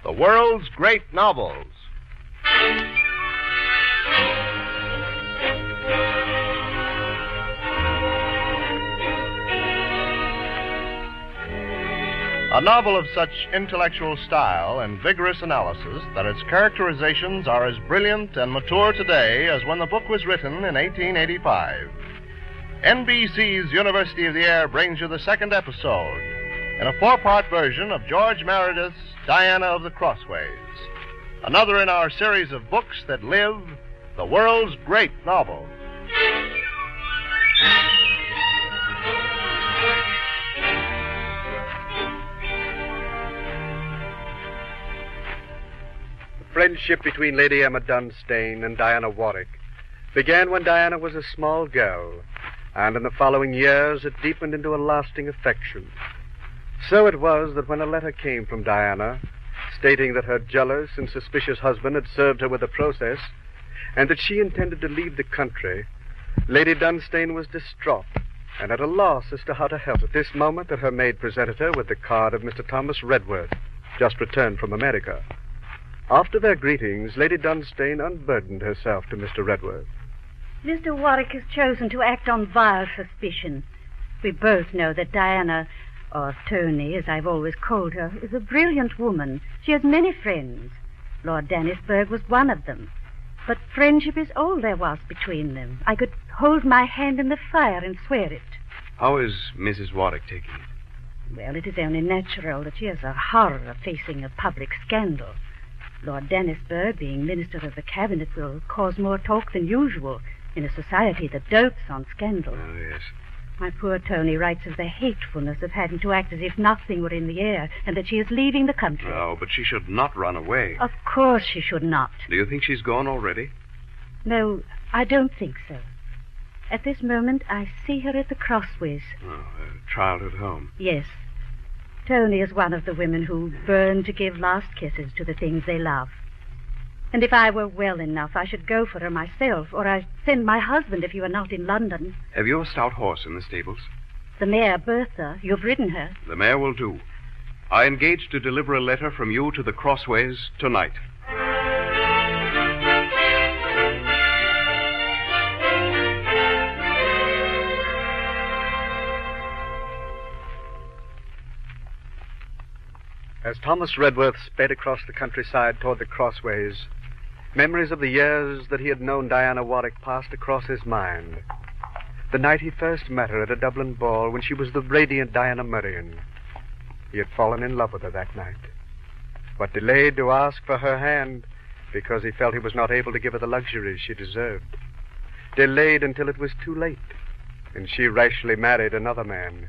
the world's great novels. A novel of such intellectual style and vigorous analysis that its characterizations are as brilliant and mature today as when the book was written in 1885. NBC's University of the Air brings you the second episode in a 4-part version of George Meredith's Diana of the Crossways, another in our series of books that live, the world's great novels. The friendship between Lady Emma Dunstane and Diana Warwick began when Diana was a small girl, and in the following years it deepened into a lasting affection. So it was that when a letter came from Diana stating that her jealous and suspicious husband had served her with the process and that she intended to leave the country, Lady Dunstane was distraught and at a loss as to how to help. At this moment that her maid presented her with the card of Mr. Thomas Redworth, just returned from America. After their greetings, Lady Dunstane unburdened herself to Mr. Redworth. Mr. Warwick has chosen to act on vile suspicion. We both know that Diana, or Tony, as I've always called her, is a brilliant woman. She has many friends. Lord Dannisburgh was one of them. But friendship is all there was between them. I could hold my hand in the fire and swear it. How is Mrs. Warwick taking it? Well, it is only natural that she has a horror of facing a public scandal. Lord Dannisburgh, being Minister of the Cabinet, will cause more talk than usual in a society that dotes on scandal. Oh, yes. My poor Tony writes of the hatefulness of having to act as if nothing were in the air and that she is leaving the country. Oh, but she should not run away. Of course she should not. Do you think she's gone already? No, I don't think so. At this moment, I see her at the Crossways. Oh, her child at home. Yes. Tony is one of the women who burn to give last kisses to the things they love. And if I were well enough, I should go for her myself, or I'd send my husband if you are not in London. Have you a stout horse in the stables? The mare, Bertha. You've ridden her. The mare will do. I engage to deliver a letter from you to the Crossways tonight. As Thomas Redworth sped across the countryside toward the Crossways, memories of the years that he had known Diana Warwick passed across his mind. The night he first met her at a Dublin ball when she was the radiant Diana Murrian. He had fallen in love with her that night, but delayed to ask for her hand because he felt he was not able to give her the luxuries she deserved. Delayed until it was too late, and she rashly married another man,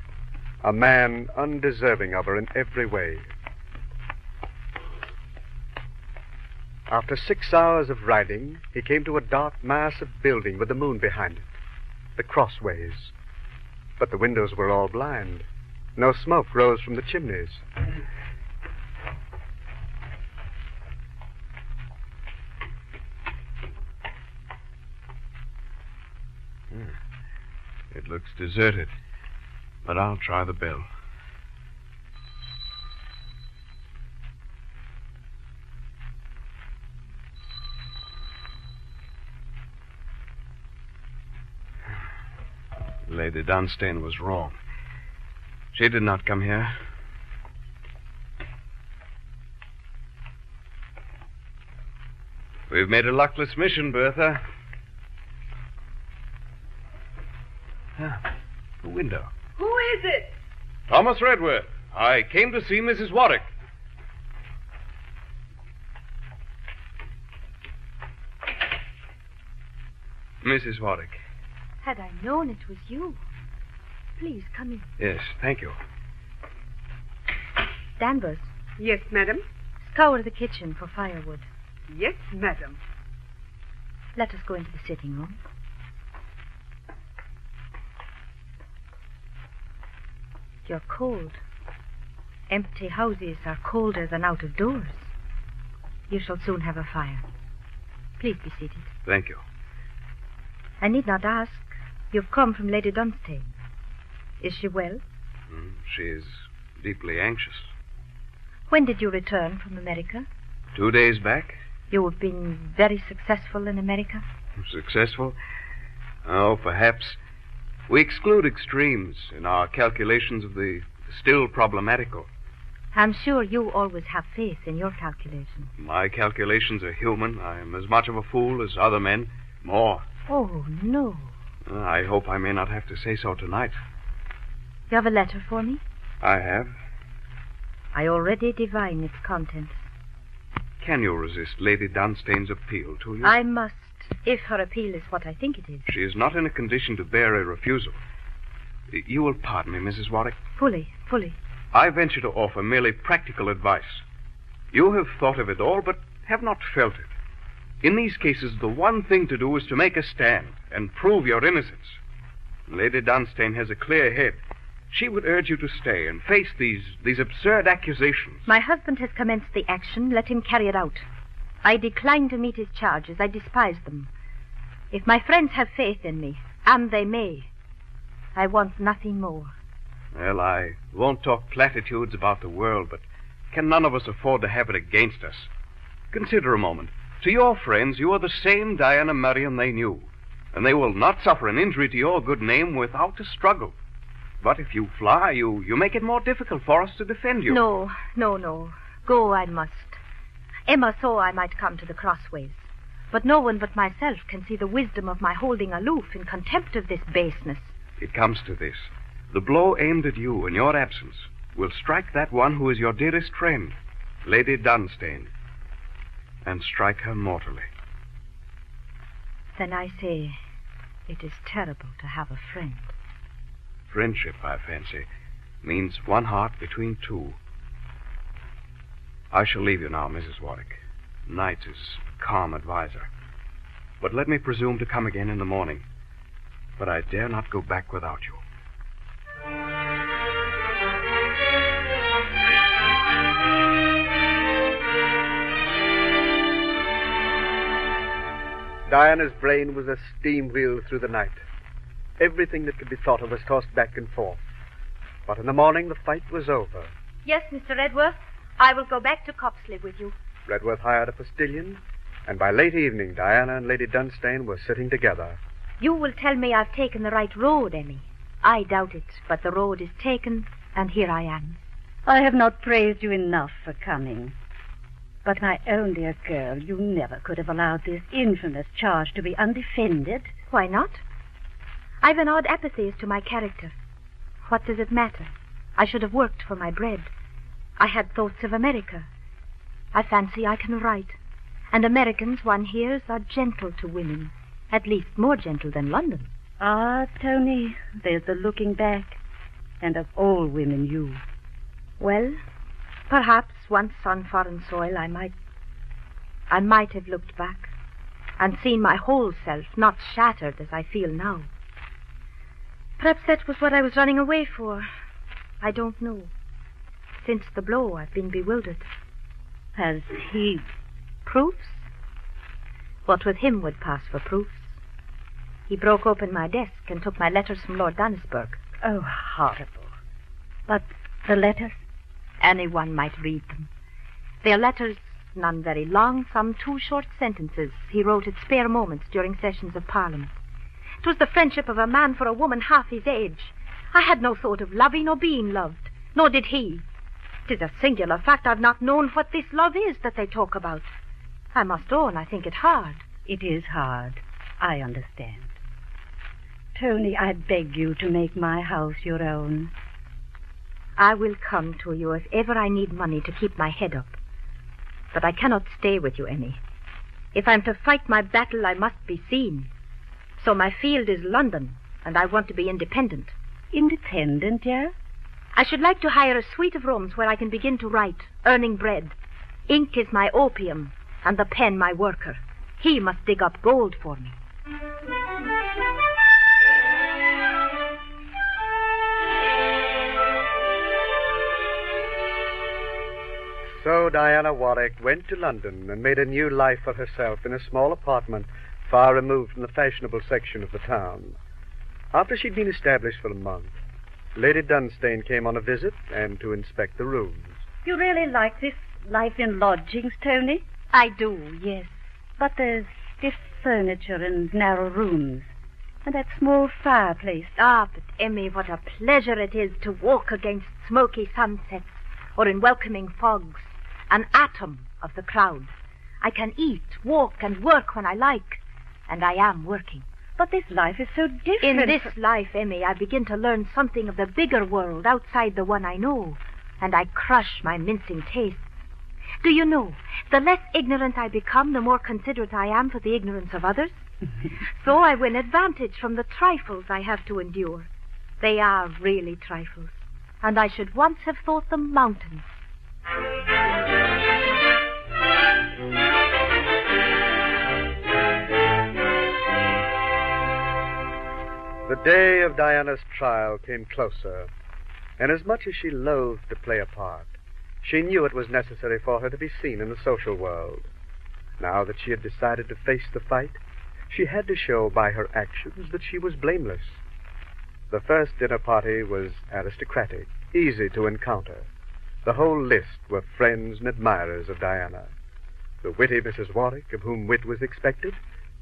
a man undeserving of her in every way. After 6 hours of riding, he came to a dark mass of building with the moon behind it, the Crossways. But the windows were all blind. No smoke rose from the chimneys. It looks deserted, but I'll try the bell. Lady Dunstane was wrong. She did not come here. We've made a luckless mission, Bertha. The window. Who is it? Thomas Redworth. I came to see Mrs. Warwick. Mrs. Warwick. Had I known it was you. Please, come in. Yes, thank you. Danvers, Yes, madam. scour the kitchen for firewood. Yes, madam. Let us go into the sitting room. You're cold. Empty houses are colder than out of doors. You shall soon have a fire. Please be seated. Thank you. I need not ask. You've come from Lady Dunstane. Is she well? She is deeply anxious. When did you return from America? 2 days back. You have been very successful in America? Successful? Oh, perhaps. We exclude extremes in our calculations of the still problematical. I'm sure you always have faith in your calculations. My calculations are human. I am as much of a fool as other men. More. Oh, no. I hope I may not have to say so tonight. You have a letter for me? I have. I already divine its contents. Can you resist Lady Dunstane's appeal to you? I must, if her appeal is what I think it is. She is not in a condition to bear a refusal. You will pardon me, Mrs. Warwick. Fully. I venture to offer merely practical advice. You have thought of it all, but have not felt it. In these cases, the one thing to do is to make a stand and prove your innocence. Lady Dunstane has a clear head. She would urge you to stay and face these absurd accusations. My husband has commenced the action. Let him carry it out. I decline to meet his charges. I despise them. If my friends have faith in me, and they may, I want nothing more. Well, I won't talk platitudes about the world, but can none of us afford to have it against us? Consider a moment. To your friends, you are the same Diana Marion they knew, and they will not suffer an injury to your good name without a struggle. But if you fly, you make it more difficult for us to defend you. No. Go I must. Emma saw I might come to the Crossways, but no one but myself can see the wisdom of my holding aloof in contempt of this baseness. It comes to this. The blow aimed at you in your absence will strike that one who is your dearest friend, Lady Dunstane, and strike her mortally. Then I say it is terrible to have a friend. Friendship, I fancy, means one heart between two. I shall leave you now, Mrs. Warwick. Night is calm advisor. But let me presume to come again in the morning. But I dare not go back without you. Diana's brain was a steam wheel through the night. Everything that could be thought of was tossed back and forth. But in the morning, the fight was over. Yes, Mr. Redworth. I will go back to Copsley with you. Redworth hired a postilion, and by late evening, Diana and Lady Dunstane were sitting together. You will tell me I've taken the right road, Emmy. I doubt it, but the road is taken, and here I am. I have not praised you enough for coming. But, my own dear girl, you never could have allowed this infamous charge to be undefended. Why not? I've an odd apathy as to my character. What does it matter? I should have worked for my bread. I had thoughts of America. I fancy I can write. And Americans, one hears, are gentle to women. At least more gentle than London. Ah, Tony, there's the looking back. And of all women, you. Well, perhaps once on foreign soil I might have looked back and seen my whole self, not shattered as I feel now. Perhaps that was what I was running away for. I don't know. Since the blow, I've been bewildered. Has he... Proofs? What with him would pass for proofs. He broke open my desk and took my letters from Lord Dannisburgh. Oh, horrible. But the letters? Anyone might read them. They are letters, none very long, some 2 short sentences he wrote at spare moments during sessions of Parliament. It was the friendship of a man for a woman half his age. I had no thought of loving or being loved, nor did he. 'Tis a singular fact I've not known what this love is that they talk about. I must own I think it hard. It is hard. I understand. Tony, I beg you to make my house your own. I will come to you if ever I need money to keep my head up. But I cannot stay with you, Emmy. If I'm to fight my battle, I must be seen. So my field is London, and I want to be independent. Independent, yeah? I should like to hire a suite of rooms where I can begin to write, earning bread. Ink is my opium, and the pen my worker. He must dig up gold for me. So Diana Warwick went to London and made a new life for herself in a small apartment far removed from the fashionable section of the town. After she'd been established for a month, Lady Dunstane came on a visit and to inspect the rooms. You really like this life in lodgings, Tony? I do, yes. But there's stiff furniture and narrow rooms. And that small fireplace. Ah, but Emmy, what a pleasure it is to walk against smoky sunsets or in welcoming fogs, an atom of the crowd. I can eat, walk, and work when I like, and I am working. But this life is so different. In this life, Emmy, I begin to learn something of the bigger world outside the one I know, and I crush my mincing tastes. Do you know, the less ignorant I become, the more considerate I am for the ignorance of others. So I win advantage from the trifles I have to endure. They are really trifles, and I should once have thought them mountains. The day of Diana's trial came closer, and as much as she loathed to play a part, she knew it was necessary for her to be seen in the social world. Now that she had decided to face the fight, she had to show by her actions that she was blameless. The first dinner party was aristocratic, easy to encounter. The whole list were friends and admirers of Diana. The witty Mrs. Warwick, of whom wit was expected,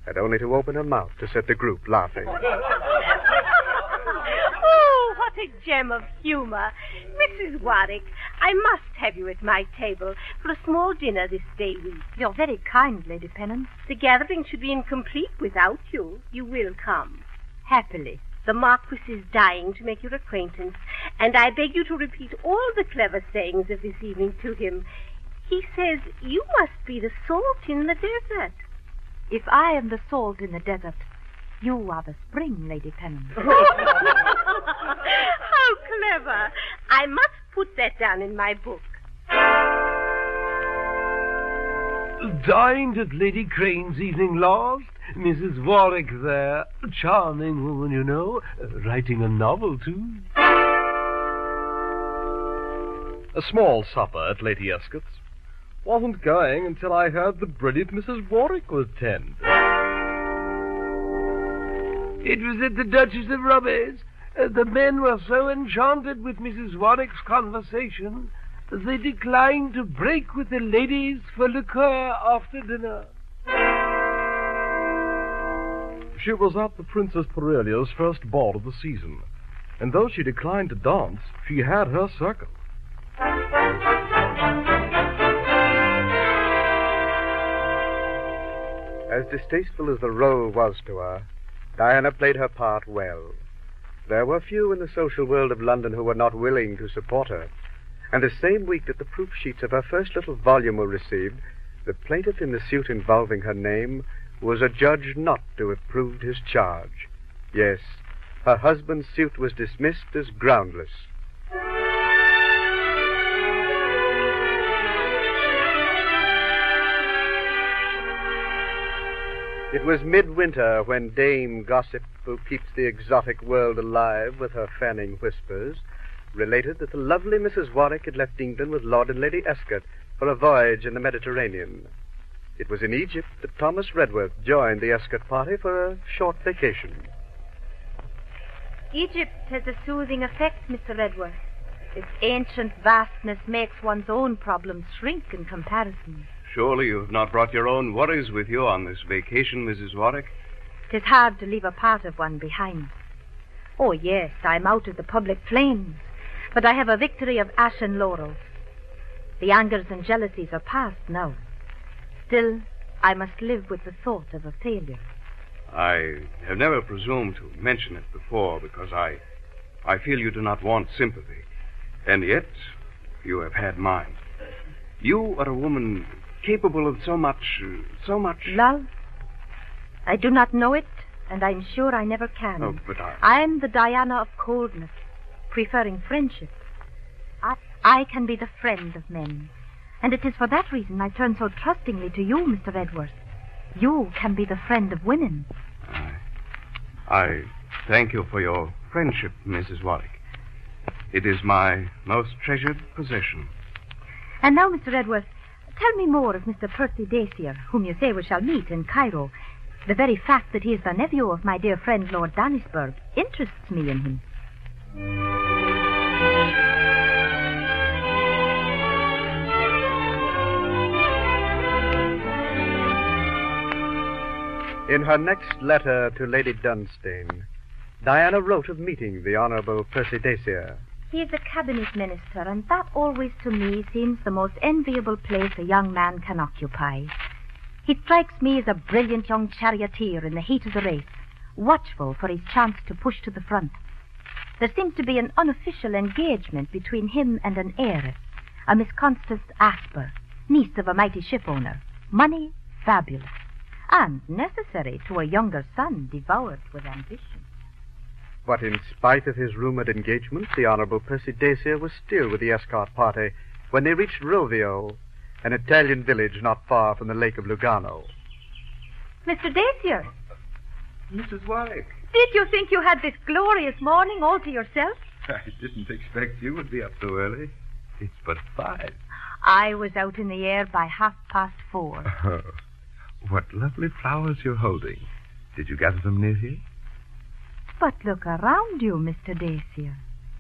had only to open her mouth to set the group laughing. Oh, what a gem of humor. Mrs. Warwick, I must have you at my table for a small dinner this day week. You're very kind, Lady Pennant. The gathering should be incomplete without you. You will come. Happily. The Marquis is dying to make your acquaintance, and I beg you to repeat all the clever sayings of this evening to him. He says you must be the salt in the desert. If I am the salt in the desert, you are the spring, Lady Pennant. How clever. I must put that down in my book. Dined at Lady Crane's evening last. Mrs. Warwick there. A charming woman, you know. Writing a novel, too. A small supper at Lady Escott's. Wasn't going until I heard the brilliant Mrs. Warwick was tend. It was at the Duchess of Robert's. The men were so enchanted with Mrs. Warwick's conversation that they declined to break with the ladies for liqueur after dinner. She was at the Princess Perelia's first ball of the season, and though she declined to dance, she had her circle. As distasteful as the role was to her, Diana played her part well. There were few in the social world of London who were not willing to support her, and the same week that the proof sheets of her first little volume were received, the plaintiff in the suit involving her name was adjudged not to have proved his charge. Yes, her husband's suit was dismissed as groundless. It was midwinter when Dame Gossip, who keeps the exotic world alive with her fanning whispers, related that the lovely Mrs. Warwick had left England with Lord and Lady Escott for a voyage in the Mediterranean. It was in Egypt that Thomas Redworth joined the Escott party for a short vacation. Egypt has a soothing effect, Mr. Redworth. Its ancient vastness makes one's own problems shrink in comparison. Surely you have not brought your own worries with you on this vacation, Mrs. Warwick? 'Tis hard to leave a part of one behind. Oh, yes, I'm out of the public flames, but I have a victory of ashen laurels. The angers and jealousies are past now. Still, I must live with the thought of a failure. I have never presumed to mention it before because I feel you do not want sympathy. And yet, you have had mine. You are a woman capable of so much... Love? I do not know it, and I'm sure I never can. Oh, but I'm the Diana of coldness, preferring friendship. I can be the friend of men, and it is for that reason I turn so trustingly to you, Mr. Redworth. You can be the friend of women. I thank you for your friendship, Mrs. Warwick. It is my most treasured possession. And now, Mr. Redworth, tell me more of Mr. Percy Dacier, whom you say we shall meet in Cairo. The very fact that he is the nephew of my dear friend Lord Dannisburgh interests me in him. In her next letter to Lady Dunstane, Diana wrote of meeting the Honorable Percy Dacier. He is a cabinet minister, and that always to me seems the most enviable place a young man can occupy. He strikes me as a brilliant young charioteer in the heat of the race, watchful for his chance to push to the front. There seems to be an unofficial engagement between him and an heiress, a Miss Constance Asper, niece of a mighty shipowner. Money, fabulous, and necessary to a younger son devoured with ambition. But in spite of his rumored engagement, the Honorable Percy Dacier was still with the escort party when they reached Rovio, an Italian village not far from the Lake of Lugano. Mr. Dacier, Mrs. Warwick. did you think you had this glorious morning all to yourself? I didn't expect you would be up so early. It's but 5. I was out in the air by 4:30. Oh, what lovely flowers you're holding. Did you gather them near here? But look around you, Mr. Dacier.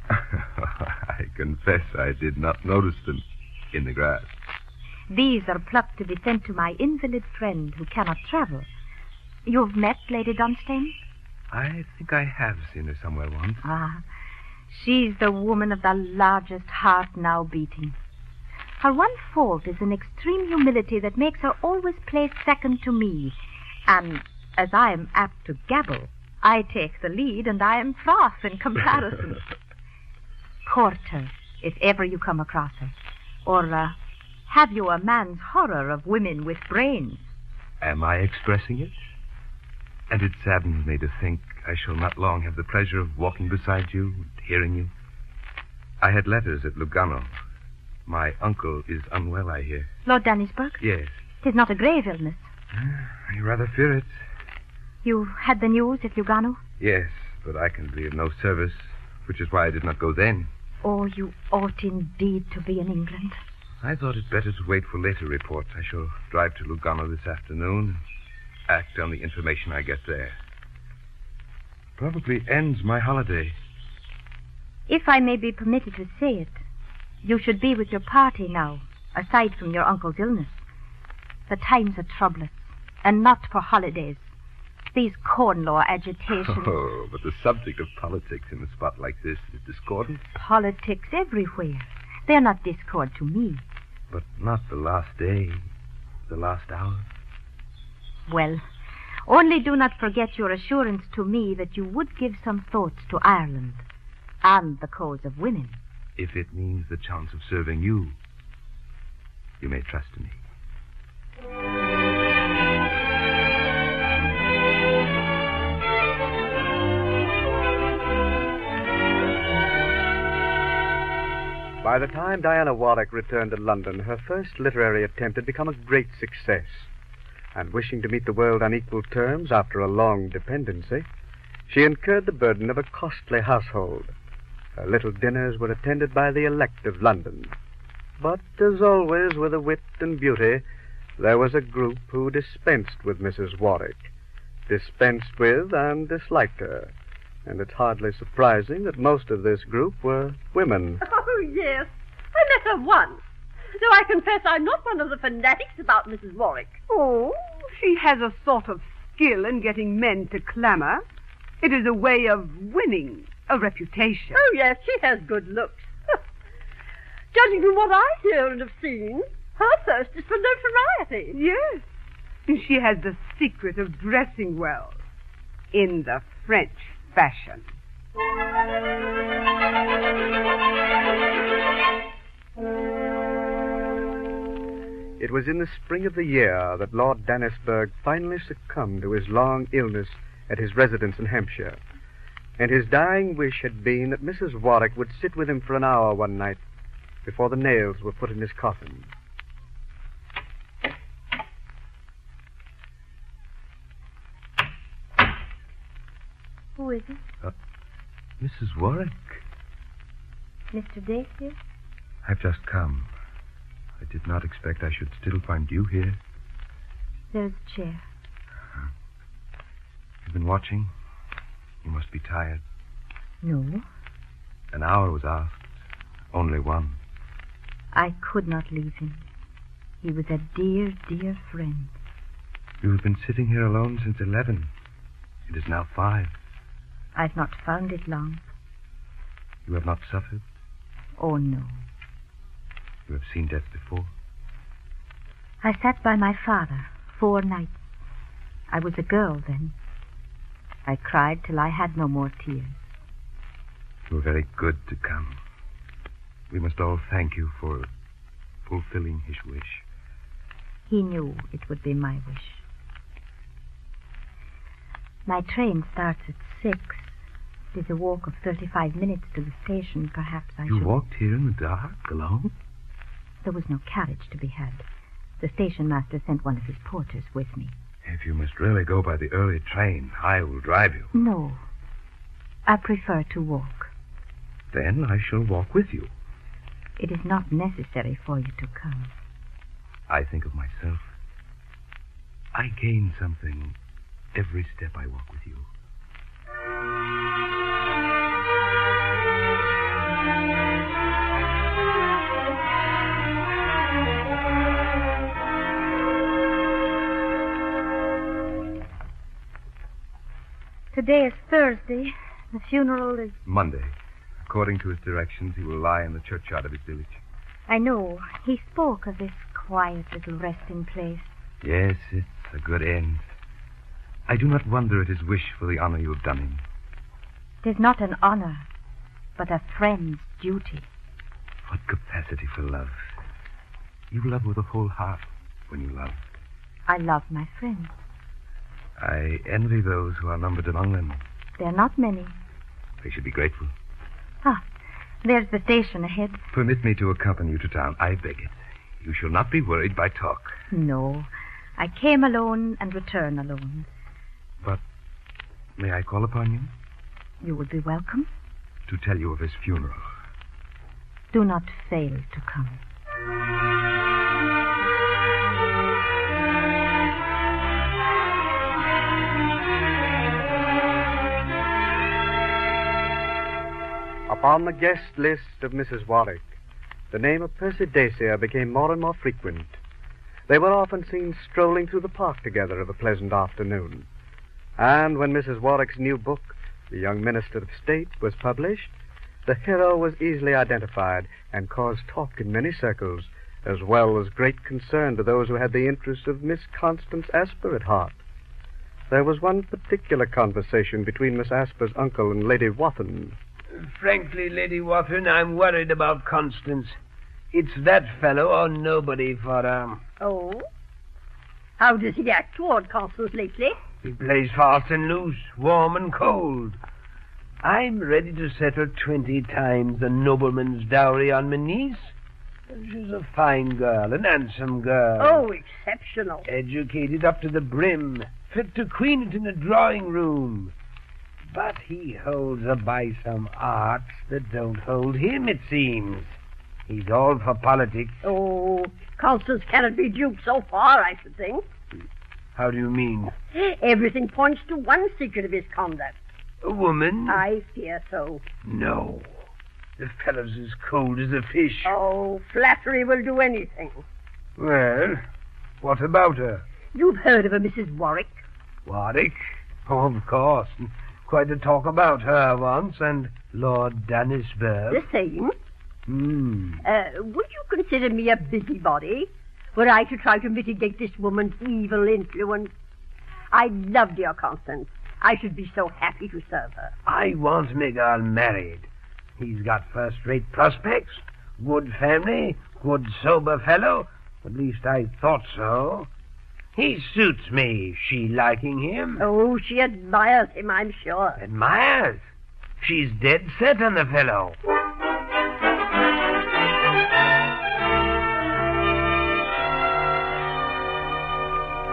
I confess I did not notice them in the grass. These are plucked to be sent to my invalid friend who cannot travel. You've met Lady Dunstane? I think I have seen her somewhere once. Ah, she's the woman of the largest heart now beating. Her one fault is an extreme humility that makes her always place second to me. And as I am apt to gabble, I take the lead and I am froth in comparison. Court her, if ever you come across her. Or have you a man's horror of women with brains? Am I expressing it? And it saddens me to think I shall not long have the pleasure of walking beside you and hearing you. I had letters at Lugano. My uncle is unwell, I hear. Lord Dannisburgh? Yes. 'Tis not a grave illness. I rather fear it. You had the news at Lugano? Yes, but I can be of no service, which is why I did not go then. Oh, you ought indeed to be in England. I thought it better to wait for later reports. I shall drive to Lugano this afternoon and act on the information I get there. Probably ends my holiday. If I may be permitted to say it, you should be with your party now, aside from your uncle's illness. The times are troublous, and not for holidays. These corn law agitations. Oh, but the subject of politics in a spot like this is discordant. Politics everywhere. They're not discord to me. But not the last day, the last hour. Well, only do not forget your assurance to me that you would give some thoughts to Ireland and the cause of women. If it means the chance of serving you, you may trust me. By the time Diana Warwick returned to London, her first literary attempt had become a great success. And wishing to meet the world on equal terms after a long dependency, she incurred the burden of a costly household. Her little dinners were attended by the elect of London. But, as always with a wit and beauty, there was a group who dispensed with Mrs. Warwick, dispensed with and disliked her. And it's hardly surprising that most of this group were women. Oh, yes. I met her once. Though I confess I'm not one of the fanatics about Mrs. Warwick. Oh, she has a sort of skill in getting men to clamor. It is a way of winning a reputation. Oh, yes, she has good looks. Judging from what I hear and have seen, her thirst is for notoriety. Yes, and she has the secret of dressing well in the French fashion. It was in the spring of the year that Lord Dannisburgh finally succumbed to his long illness at his residence in Hampshire. And his dying wish had been that Mrs. Warwick would sit with him for an hour one night before the nails were put in his coffin. Who is it? Mrs. Warwick? Mr. Dacier? I've just come. I did not expect I should still find you here. There's a chair. You've been watching? You must be tired. No, An hour was asked. Only one. I could not leave him. He was a dear, dear friend. You have been sitting here alone since 11. It is now 5. I've not found it long. You have not suffered? Oh, no. You have seen death before? I sat by my father 4 nights. I was a girl then. I cried till I had no more tears. You were very good to come. We must all thank you for fulfilling his wish. He knew it would be my wish. My train starts at 6. It is a walk of 35 minutes to the station. Perhaps I You should... walked here in the dark, alone? There was no carriage to be had. The station master sent one of his porters with me. If you must really go by the early train, I will drive you. No. I prefer to walk. Then I shall walk with you. It is not necessary for you to come. I think of myself. I gain something every step I walk with you. Today is Thursday. The funeral is... Monday. According to his directions, he will lie in the churchyard of his village. I know. He spoke of this quiet little resting place. Yes, it's a good end. I do not wonder at his wish for the honor you have done him. It is not an honor, but a friend's duty. What capacity for love. You love with a whole heart when you love. I love my friends. I envy those who are numbered among them. There are not many. They should be grateful. Ah, there's the station ahead. Permit me to accompany you to town. I beg it. You shall not be worried by talk. No. I came alone and return alone. But may I call upon you? You will be welcome. To tell you of his funeral. Do not fail to come. Upon the guest list of Mrs. Warwick, the name of Percy Dacier became more and more frequent. They were often seen strolling through the park together of a pleasant afternoon. And when Mrs. Warwick's new book, The Young Minister of State, was published, the hero was easily identified and caused talk in many circles, as well as great concern to those who had the interests of Miss Constance Asper at heart. There was one particular conversation between Miss Asper's uncle and Lady Wathen. Frankly, Lady Wathen, I'm worried about Constance. It's that fellow or nobody for her. Oh? How does he act toward Constance lately? He plays fast and loose, warm and cold. I'm ready to set her 20 times the nobleman's dowry on my niece. She's a fine girl, an handsome girl. Oh, exceptional. Educated up to the brim, fit to queen it in a drawing room. But he holds her by some arts that don't hold him, it seems. He's all for politics. Oh, Constance cannot be duped so far, I should think. How do you mean? Everything points to one secret of his conduct. A woman? I fear so. No. The fellow's as cold as a fish. Oh, flattery will do anything. Well, what about her? You've heard of a Mrs. Warwick? Warwick? Oh, of course. Quite a talk about her once, and Lord Dannisburgh. The same. Would you consider me a busybody were I to try to mitigate this woman's evil influence? I love dear Constance. I should be so happy to serve her. I want my girl married. He's got first-rate prospects, good family, good sober fellow. At least I thought so. He suits me, she liking him. Oh, she admires him, I'm sure. Admires? She's dead set on the fellow.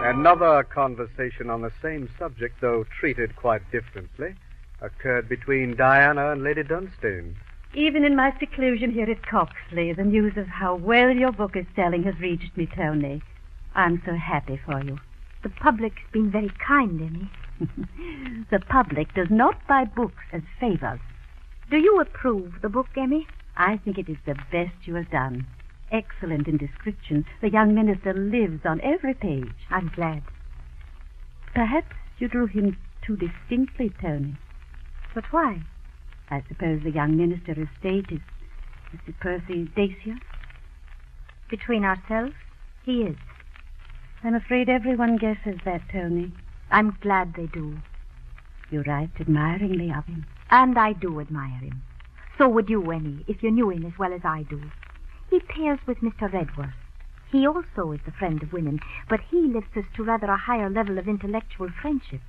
Another conversation on the same subject, though treated quite differently, occurred between Diana and Lady Dunstane. Even in my seclusion here at Coxley, the news of how well your book is selling has reached me, Tony. I'm so happy for you. The public's been very kind, Emmy. The public does not buy books as favors. Do you approve the book, Emmy? I think it is the best you have done. Excellent in description. The young minister lives on every page. I'm glad. Perhaps you drew him too distinctly, Tony. But why? I suppose the young Minister of State is Mr. Percy Dacier. Between ourselves, he is. I'm afraid everyone guesses that, Tony. I'm glad they do. You write admiringly of him. And I do admire him. So would you, Winnie, if you knew him as well as I do. He pairs with Mr. Redworth. He also is the friend of women, but he lifts us to rather a higher level of intellectual friendship.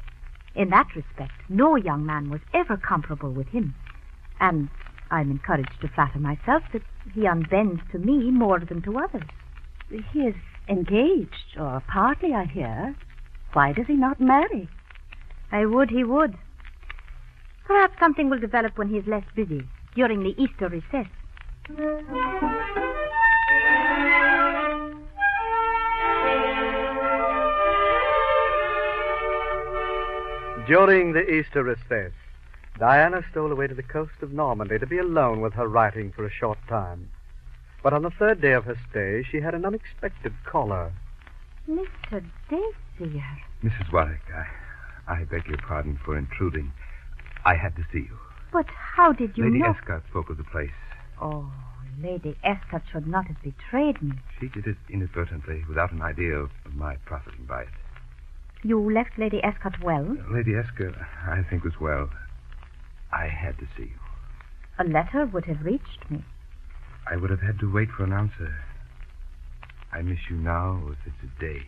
In that respect, no young man was ever comparable with him. And I'm encouraged to flatter myself that he unbends to me more than to others. He is engaged, or partly, I hear. Why does he not marry? I would he would. Perhaps something will develop when he is less busy, during the Easter recess. During the Easter recess, Diana stole away to the coast of Normandy to be alone with her writing for a short time. But on the third day of her stay, she had an unexpected caller. Mr. Dacier. Mrs. Warwick, I beg your pardon for intruding. I had to see you. But how did you Lady know? Escott spoke of the place. Oh, Lady Escott should not have betrayed me. She did it inadvertently, without an idea of my profiting by it. You left Lady Escott well? Lady Escott, I think, was well. I had to see you. A letter would have reached me. I would have had to wait for an answer. I miss you now as it's a day.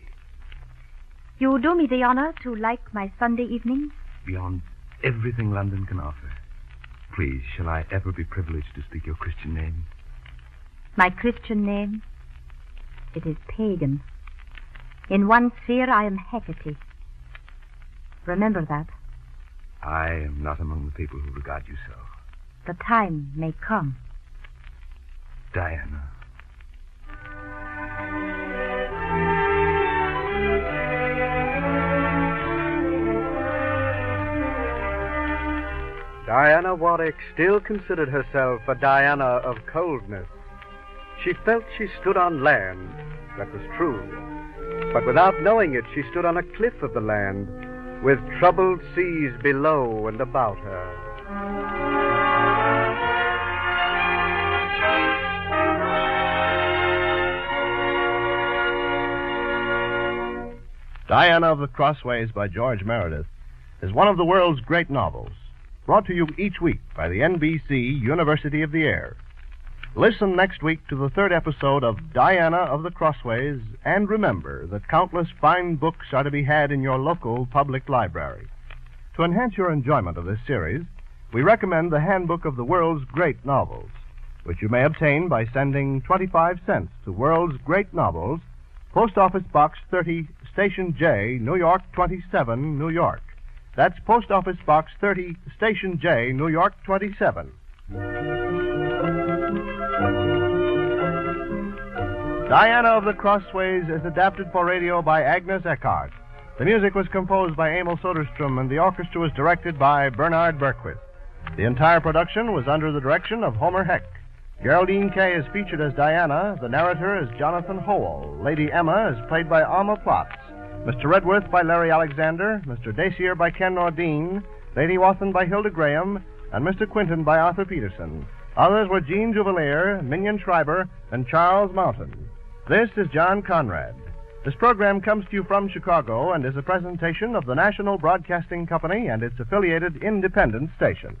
You do me the honor to like my Sunday evenings? Beyond everything London can offer. Please, shall I ever be privileged to speak your Christian name? My Christian name? It is pagan. In one sphere, I am Hecate. Remember that. I am not among the people who regard you so. The time may come. Diana. Diana Warwick still considered herself a Diana of coldness. She felt she stood on land. That was true. But without knowing it, she stood on a cliff of the land, with troubled seas below and about her. Diana of the Crossways by George Meredith is one of the world's great novels, brought to you each week by the NBC University of the Air. Listen next week to the third episode of Diana of the Crossways, and remember that countless fine books are to be had in your local public library. To enhance your enjoyment of this series, we recommend the Handbook of the World's Great Novels, which you may obtain by sending 25 cents to World's Great Novels, Post Office Box 30, Station J, New York 27, New York. That's Post Office Box 30, Station J, New York 27. Diana of the Crossways is adapted for radio by Agnes Eckhart. The music was composed by Emil Soderstrom, and the orchestra was directed by Bernard Berquist. The entire production was under the direction of Homer Heck. Geraldine Kay is featured as Diana. The narrator is Jonathan Howell. Lady Emma is played by Alma Plotz. Mr. Redworth by Larry Alexander. Mr. Dacier by Ken Nordine. Lady Watson by Hilda Graham. And Mr. Quinton by Arthur Peterson. Others were Jean Juvelier, Minion Schreiber, and Charles Mountain. This is John Conrad. This program comes to you from Chicago and is a presentation of the National Broadcasting Company and its affiliated independent stations.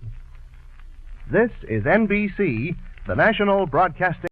This is NBC, the National Broadcasting